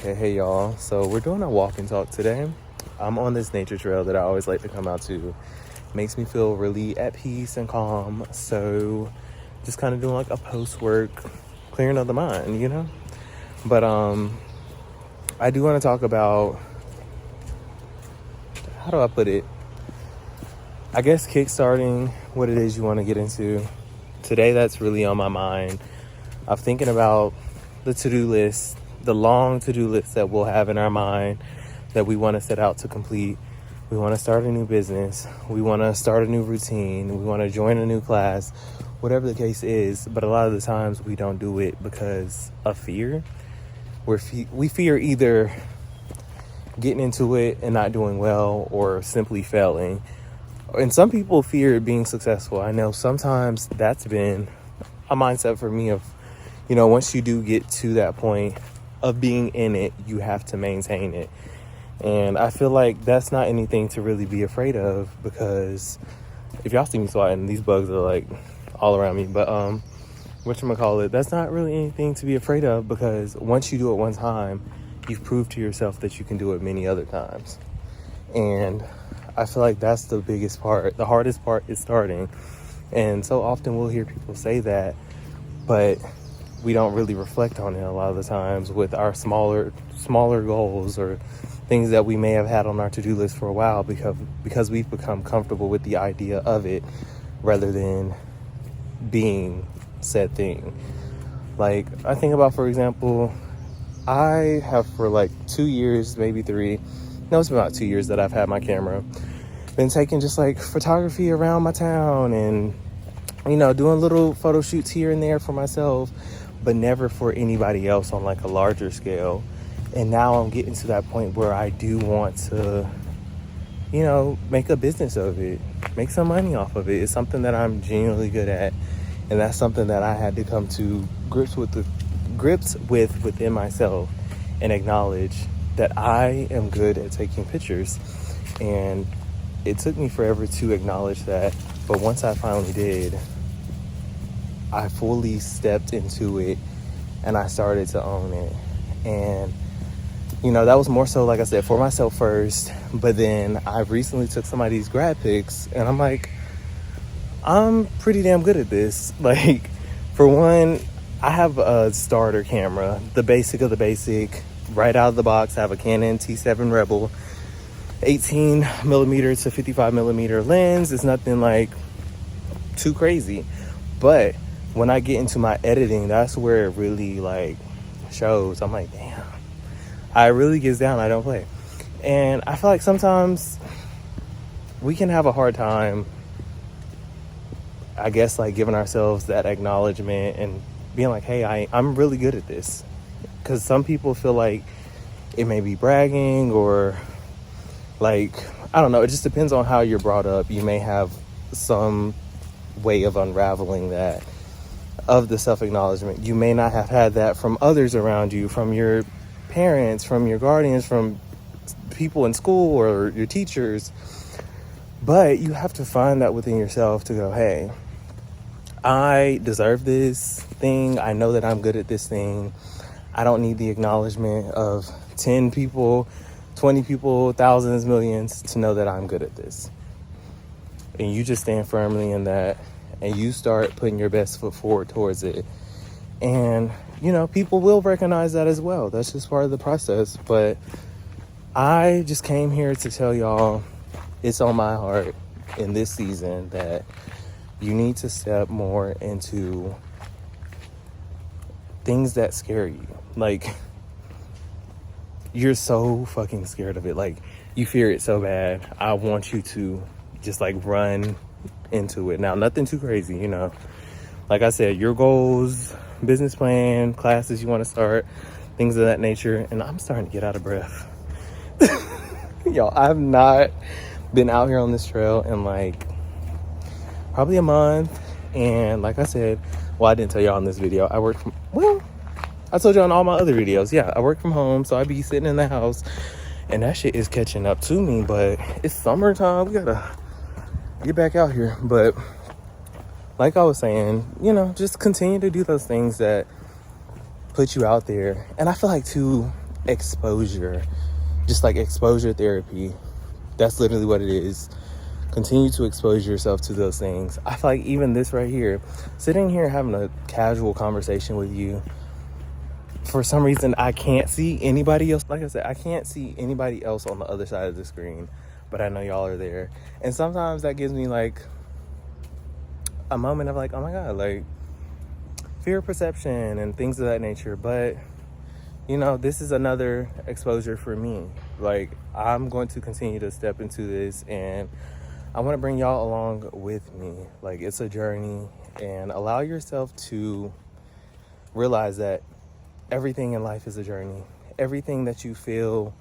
Hey y'all. So we're doing a walk and talk today. I'm on this nature trail that I always like to come out to. Makes me feel really at peace and calm. So just kind of doing like a post-work clearing of the mind. But I do want to talk about, how do I put it? I guess kickstarting what it is you want to get into. Today that's really on my mind. I'm thinking about the to-do list, the long to-do list that we'll have in our mind that we want to set out to complete. We want to start a new business. We want to start a new routine. We want to join a new class, whatever the case is. But a lot of the times we don't do it because of fear. We fear either getting into it and not doing well or simply failing. And some people fear being successful. I know sometimes that's been a mindset for me of, once you do get to that point of being in it, you have to maintain it. And I feel like that's not anything to really be afraid of, because if y'all see me swatting, these bugs are like all around me. But whatchamacallit, that's not really anything to be afraid of, because once you do it one time, you've proved to yourself that you can do it many other times. And I feel like that's the biggest part. The hardest part is starting. And so often we'll hear people say that, but we don't really reflect on it a lot of the times with our smaller goals or things that we may have had on our to-do list for a while, because we've become comfortable with the idea of it rather than being said thing. Like, I think about, for example, I have for like 2 years, maybe 3, no, it's been about 2 years that I've had my camera, been taking just like photography around my town and doing little photo shoots here and there for myself, but never for anybody else on like a larger scale. And now I'm getting to that point where I do want to make a business of it, make some money off of it. It's something that I'm genuinely good at, and that's something that I had to come to grips with within myself and acknowledge that I am good at taking pictures. And it took me forever to acknowledge that, but once I finally did, I fully stepped into it and I started to own it. And that was more so, like I said, for myself first, but then I recently took some of these grad pics and I'm like, I'm pretty damn good at this. Like, for one, I have a starter camera, the basic of the basic. Right out of the box, I have a Canon T7 Rebel, 18 millimeter to 55 millimeter lens. It's nothing like too crazy, but when I get into my editing, that's where it really like shows. I'm like, damn, I really gets down. I don't play. And I feel like sometimes we can have a hard time, I guess, like giving ourselves that acknowledgement and being like, hey, I'm really good at this. Because some people feel like it may be bragging, or like, I don't know, it just depends on how you're brought up. You may have some way of unraveling that, of the self-acknowledgement. You may not have had that from others around you, from your parents, from your guardians, from people in school or your teachers. But you have to find that within yourself to go, hey, I deserve this thing. I know that I'm good at this thing. I don't need the acknowledgement of 10 people, 20 people, thousands, millions to know that I'm good at this. And you just stand firmly in that, and you start putting your best foot forward towards it. And, people will recognize that as well. That's just part of the process. But I just came here to tell y'all, it's on my heart in this season that you need to step more into things that scare you. Like, you're so fucking scared of it. Like, you fear it so bad. I want you to just like run into it. Now, nothing too crazy, like I said, your goals, business plan, classes you want to start, things of that nature. And I'm starting to get out of breath. Y'all, I've not been out here on this trail in like probably a month. And like I said, well, I didn't tell y'all in this video, I told you on all my other videos, yeah, I work from home, so I be sitting in the house, and that shit is catching up to me. But it's summertime, we gotta get back out here. But like I was saying, just continue to do those things that put you out there. And I feel like too, exposure, just like exposure therapy. That's literally what it is. Continue to expose yourself to those things. I feel like even this right here, sitting here having a casual conversation with you, for some reason I can't see anybody else. Like I said, I can't see anybody else on the other side of the screen, but I know y'all are there. And sometimes that gives me like a moment of like, oh my God, like fear perception and things of that nature. But you know, this is another exposure for me. Like, I'm going to continue to step into this, and I want to bring y'all along with me. Like, it's a journey, and allow yourself to realize that everything in life is a journey. Everything that you feel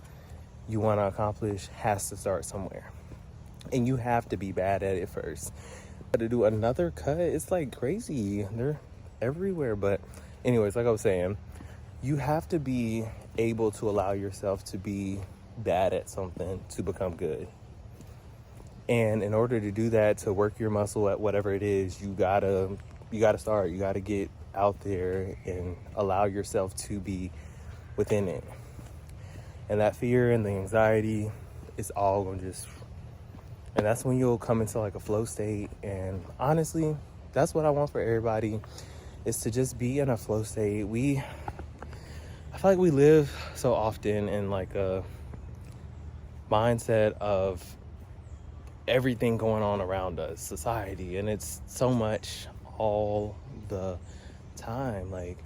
you want to accomplish has to start somewhere, and you have to be bad at it first. But to do another cut, it's like crazy. They're everywhere. But anyways, like I was saying, you have to be able to allow yourself to be bad at something to become good. And in order to do that, to work your muscle at whatever it is, you gotta start. You gotta get out there and allow yourself to be within it. And that fear and the anxiety is all gonna and that's when you'll come into like a flow state. And honestly, that's what I want for everybody, is to just be in a flow state. I feel like we live so often in like a mindset of everything going on around us, society, and it's so much all the time. Like,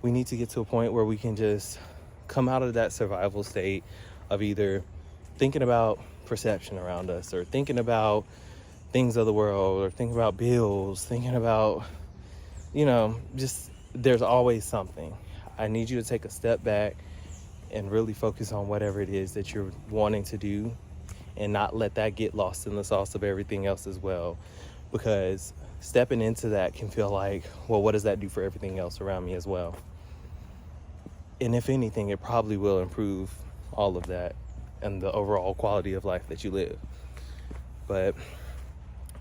we need to get to a point where we can just come out of that survival state of either thinking about perception around us, or thinking about things of the world, or thinking about bills, thinking about, you know, just there's always something. I need you to take a step back and really focus on whatever it is that you're wanting to do, and not let that get lost in the sauce of everything else as well. Because stepping into that can feel like, well, what does that do for everything else around me as well? And if anything, it probably will improve all of that and the overall quality of life that you live. But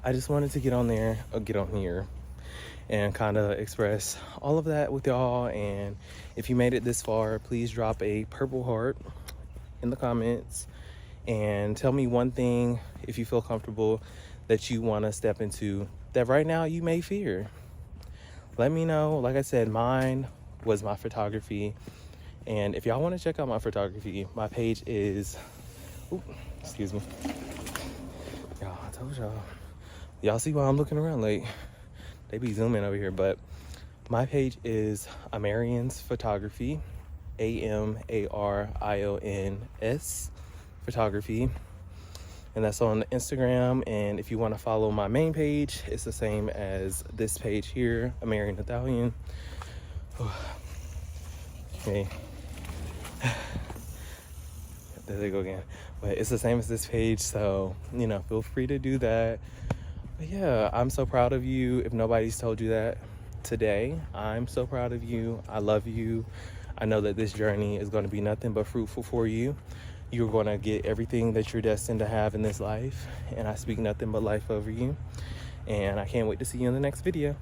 I just wanted to get on here and kind of express all of that with y'all. And if you made it this far, please drop a purple heart in the comments and tell me one thing, if you feel comfortable, that you want to step into that right now you may fear. Let me know. Like I said, mine was my photography. And if y'all want to check out my photography, my page is, excuse me. Y'all, I told y'all see why I'm looking around, like they be zooming over here. But my page is Amarion's Photography, AMARIONS Photography, and that's on Instagram. And if you want to follow my main page, it's the same as this page here, Amarion Italian. Okay, there they go again. But it's the same as this page, so you know, feel free to do that. But yeah, I'm so proud of you. If nobody's told you that today, I'm so proud of you. I love you. I know that this journey is going to be nothing but fruitful for you. You're going to get everything that you're destined to have in this life, and I speak nothing but life over you. And I can't wait to see you in the next video.